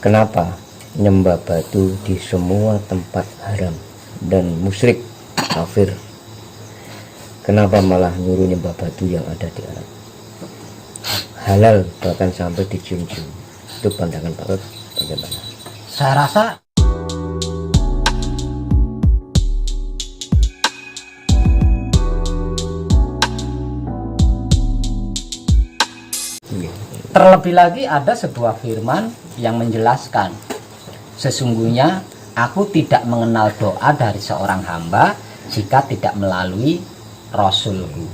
Kenapa nyembah batu di semua tempat haram dan musyrik kafir? Kenapa malah nyuruh nyembah batu yang ada di Arab? Halal bahkan sampai dicium-cium. Itu pandangan Pak Rod bagaimana? Saya rasa terlebih lagi ada sebuah firman yang menjelaskan, sesungguhnya aku tidak mengenal doa dari seorang hamba jika tidak melalui rasulku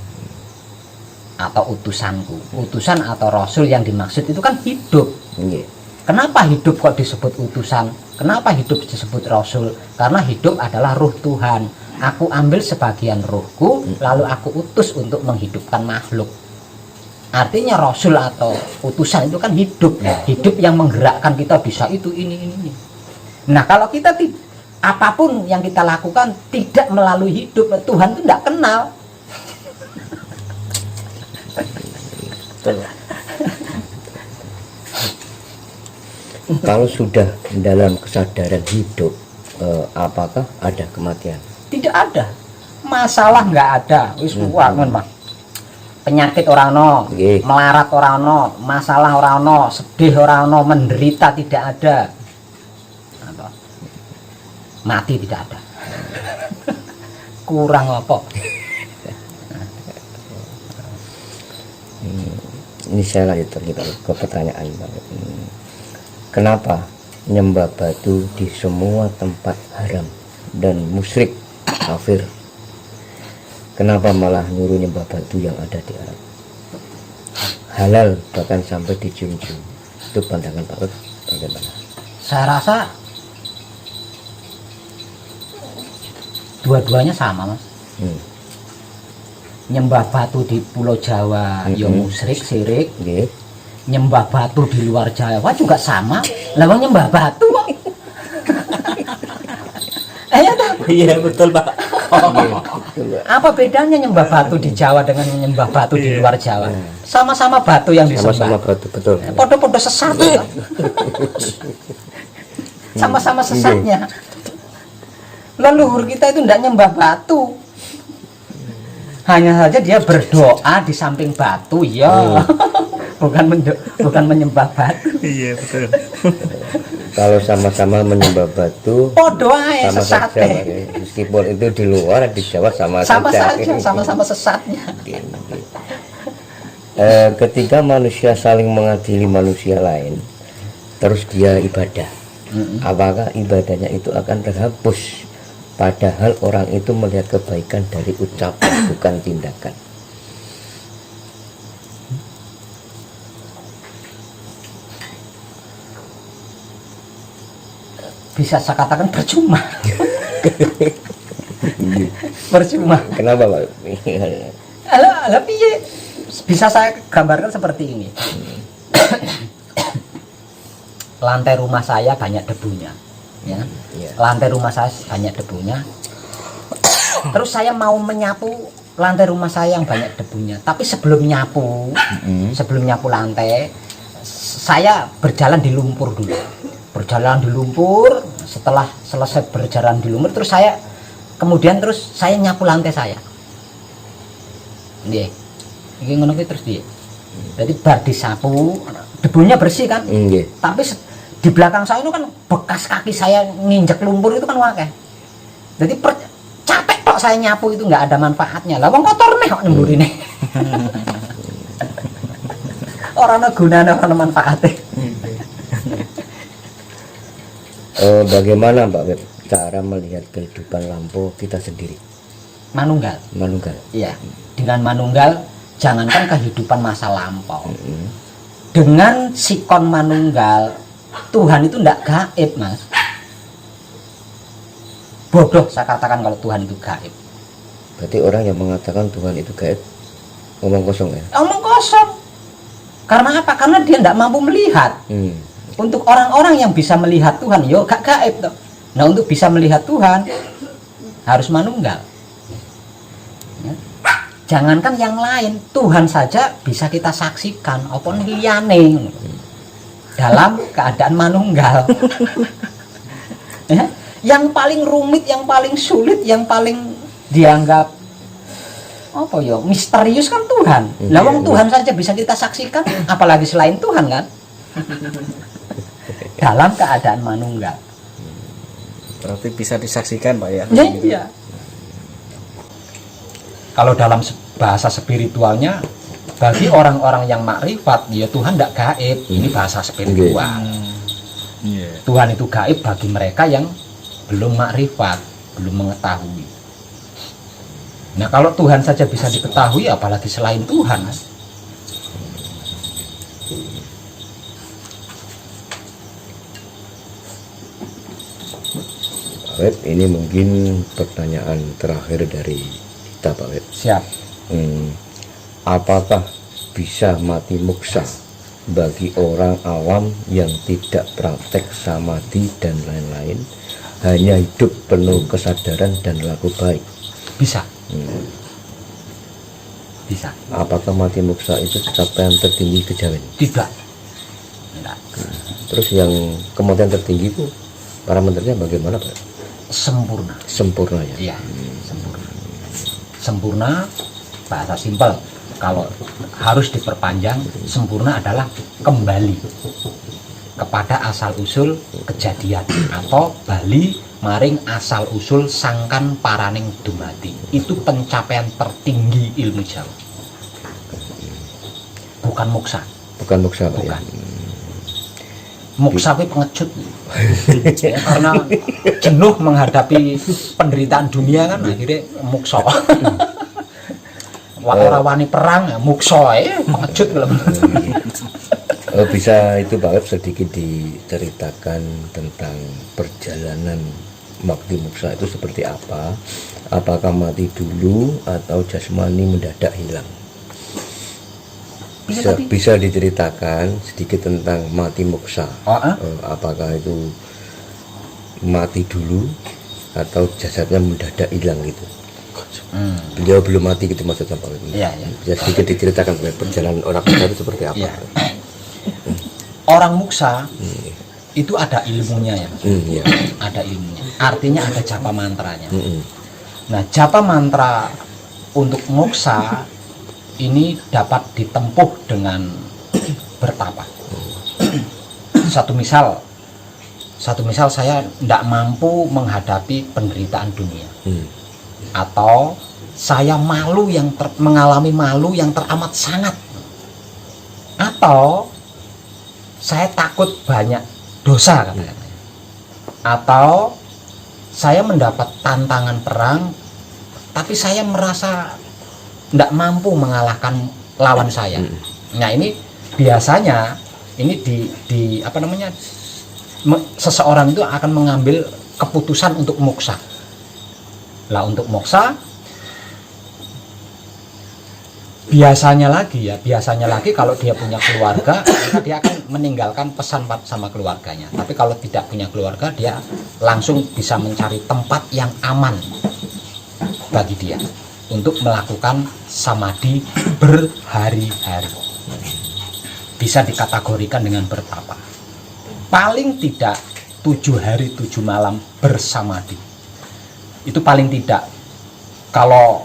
atau utusanku. Utusan atau rasul yang dimaksud itu kan hidup. Kenapa hidup kok disebut utusan? Kenapa hidup disebut rasul? Karena hidup adalah ruh Tuhan. Aku ambil sebagian ruhku lalu aku utus untuk menghidupkan makhluk. Artinya rasul atau utusan itu kan hidup, hidup yang menggerakkan kita bisa itu ini. Nah kalau kita apapun yang kita lakukan tidak melalui hidup, Tuhan itu tidak kenal. Kalau sudah dalam kesadaran hidup, apakah ada kematian? Tidak ada, masalah nggak ada. Wis penyakit orang no, melarat orang no, masalah orang no, sedih orang no, menderita tidak ada, mati tidak ada. Kurang apa? Ini saya lanjut kita ke pertanyaan. Kenapa nyembah batu di semua tempat haram dan musyrik kafir? Kenapa malah nyuruh nyembah batu yang ada di Arab? Halal bahkan sampai dicium-cium. Itu pandangan Pak Rod bagaimana? Saya rasa dua-duanya sama, Mas. Nyembah batu di Pulau Jawa ya musyrik, sirik. Nyembah batu di luar Jawa juga sama. Lawang nyembah batu kok. Iya betul Pak. Apa bedanya nyembah batu di Jawa dengan nyembah batu di luar Jawa? Sama-sama batu yang disembah. Sama-sama batu, betul. Podo-podo sesat. Sama-sama sesatnya. Leluhur kita itu tidak nyembah batu. Hanya saja dia berdoa di samping batu, ya. Bukan menyembah batu. Iya betul. Kalau sama-sama menyembah batu, sama sesat saja, meskipun itu di luar, di Jawa sama saja. Sama-sama sesatnya. Ketika manusia saling mengadili manusia lain, terus dia ibadah, apakah ibadahnya itu akan terhapus? Padahal orang itu melihat kebaikan dari ucapan, bukan tindakan. Bisa saya katakan percuma. Percuma. Kenapa Pak? Bisa saya gambarkan seperti ini. Lantai rumah saya banyak debunya, ya. Lantai rumah saya banyak debunya. Terus saya mau menyapu lantai rumah saya yang banyak debunya. Tapi sebelum nyapu lantai, saya berjalan di lumpur dulu. Setelah selesai berjalan di lumpur terus saya nyapu lantai saya. Nggih. Iki ngono kuwi terus piye? Jadi bar disapu, debunya bersih kan? Tapi di belakang saya itu kan bekas kaki saya nginjek lumpur itu kan akeh. Jadi capek kok saya nyapu itu nggak ada manfaatnya. Lah wong kotor nih kok nemburine. Ora ana gunane, ora ana manfaate. Bagaimana Mbak Web cara melihat kehidupan lampau kita sendiri? Manunggal. Iya. Dengan manunggal, jangankan kehidupan masa lampau. Dengan sikon manunggal, Tuhan itu tidak gaib, Mas. Bodoh saya katakan kalau Tuhan itu gaib. Berarti orang yang mengatakan Tuhan itu gaib ngomong kosong ya? Ngomong kosong. Karena apa? Karena dia tidak mampu melihat. Untuk orang-orang yang bisa melihat Tuhan, yo gak gaib toh. Nah untuk bisa melihat Tuhan harus manunggal. Ya. Jangankan yang lain, Tuhan saja bisa kita saksikan. Apa liyane? dalam keadaan manunggal. Ya, yang paling rumit, yang paling sulit, yang paling dianggap apa ya misterius kan Tuhan. Lah wong Tuhan saja bisa kita saksikan, apalagi selain Tuhan kan? Dalam keadaan manunggal. Berarti bisa disaksikan Pak ya? Iya. Kalau dalam bahasa spiritualnya, bagi orang-orang yang makrifat, ya Tuhan tidak gaib. Ini bahasa spiritual. Tuhan itu gaib bagi mereka yang belum makrifat, belum mengetahui. Nah kalau Tuhan saja bisa diketahui, apalagi selain Tuhan. Pak Web, ini mungkin pertanyaan terakhir dari kita Pak Web. Siap. Apakah bisa mati muksa bagi orang awam yang tidak praktek samadhi dan lain-lain, hanya hidup penuh kesadaran dan laku baik? Bisa. Bisa. Apakah mati muksa itu capaian tertinggi kejawen? Tidak. Tidak. Terus yang kemudian tertinggi itu parameternya bagaimana Pak? Sempurna. Sempurna ya? Iya, sempurna. Sempurna, bahasa simpel. Kalau harus diperpanjang, sempurna adalah kembali kepada asal-usul kejadian, atau bali maring asal-usul sangkan paraning dumati. Itu pencapaian tertinggi ilmu Jawa. Bukan moksa. Bukan muksa Pak ya? Bukan. Moksa itu pengecut. Ya, karena jenuh menghadapi penderitaan dunia kan, akhirnya moksa. Ora wani perang, muksa pengecut belum. Bisa itu Pak Web sedikit diceritakan tentang perjalanan Makti Muksa itu seperti apa? Apakah mati dulu atau jasmani mendadak hilang? Bisa diceritakan sedikit tentang mati muksa. Apakah itu mati dulu atau jasadnya mendadak hilang gitu? Beliau belum mati gitu maksudnya Pak Web. Iya, iya. Bisa sedikit diceritakan perjalanan orang muksa itu seperti apa? Ya. Orang muksa itu ada ilmunya ya. Iya. Ada ilmunya. Artinya ada japa mantranya. Nah, japa mantra untuk moksa ini dapat ditempuh dengan bertapa. Satu misal saya tidak mampu menghadapi penderitaan dunia, atau saya mengalami malu yang teramat sangat, atau saya takut banyak dosa katanya, atau saya mendapat tantangan perang tapi saya merasa tidak mampu mengalahkan lawan saya. Nah ini biasanya ini seseorang itu akan mengambil keputusan untuk moksa. Lah untuk moksa biasanya lagi kalau dia punya keluarga, maka dia akan meninggalkan pesan sama keluarganya. Tapi kalau tidak punya keluarga, dia langsung bisa mencari tempat yang aman bagi dia untuk melakukan samadhi berhari-hari. Bisa dikategorikan dengan bertapa. Paling tidak 7 hari 7 malam bersamadhi. Itu paling tidak. Kalau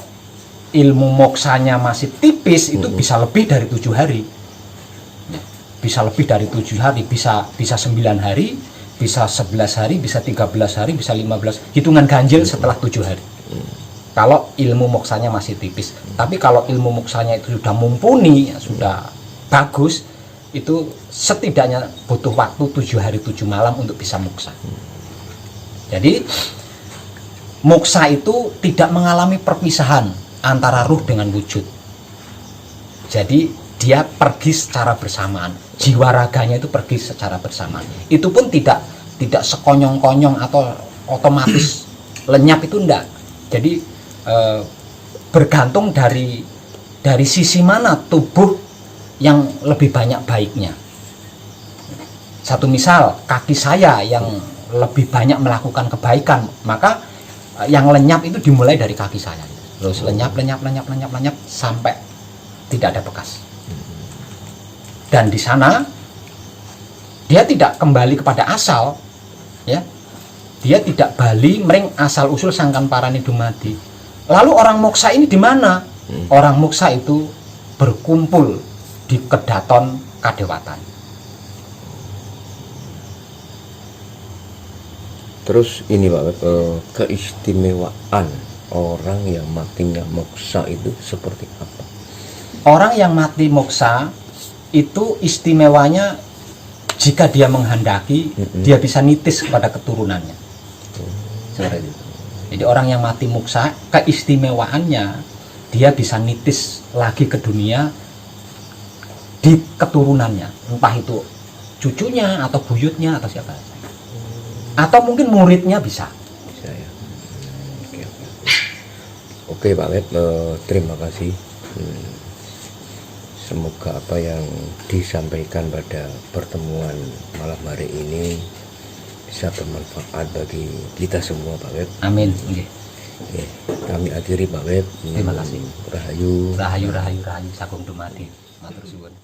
ilmu moksanya masih tipis, itu bisa lebih dari 7 hari. Bisa lebih dari 7 hari, bisa 9 hari, bisa 11 hari, bisa 13 hari, bisa 15. Hitungan ganjil setelah 7 hari. Kalau ilmu moksanya masih tipis. Tapi kalau ilmu moksanya itu sudah mumpuni, sudah bagus, itu setidaknya butuh waktu 7 hari 7 malam untuk bisa moksa. Jadi moksa itu tidak mengalami perpisahan antara ruh dengan wujud. Jadi dia pergi secara bersamaan, jiwa raganya itu pergi secara bersamaan. Itu pun tidak sekonyong-konyong atau otomatis lenyap, itu enggak. Jadi bergantung dari sisi mana tubuh yang lebih banyak baiknya. Satu misal, kaki saya yang lebih banyak melakukan kebaikan, maka yang lenyap itu dimulai dari kaki saya. Terus lenyap sampai tidak ada bekas. Dan di sana Dia tidak kembali kepada asal, ya. Dia tidak bali mering asal usul sangkan parani dumadi. Lalu orang moksa ini di mana? Orang moksa itu berkumpul di kedaton kadewatan. Terus ini Pak Web, keistimewaan orang yang matinya moksa itu seperti apa? Orang yang mati moksa itu istimewanya jika dia menghendaki, dia bisa nitis kepada keturunannya. Seperti itu. Jadi orang yang mati moksa, keistimewaannya dia bisa nitis lagi ke dunia di keturunannya, entah itu cucunya atau buyutnya atau siapa saja. Atau mungkin muridnya bisa. Bisa ya. Oke Pak Web, terima kasih. Semoga apa yang disampaikan pada pertemuan malam hari ini bisa bermanfaat bagi kita semua Pak Web. Amin. Nggih. Oke, kami akhiri Pak Web. Terima kasih. Rahayu. Rahayu rahayu rahayu sagung dumadi. Matur suwun.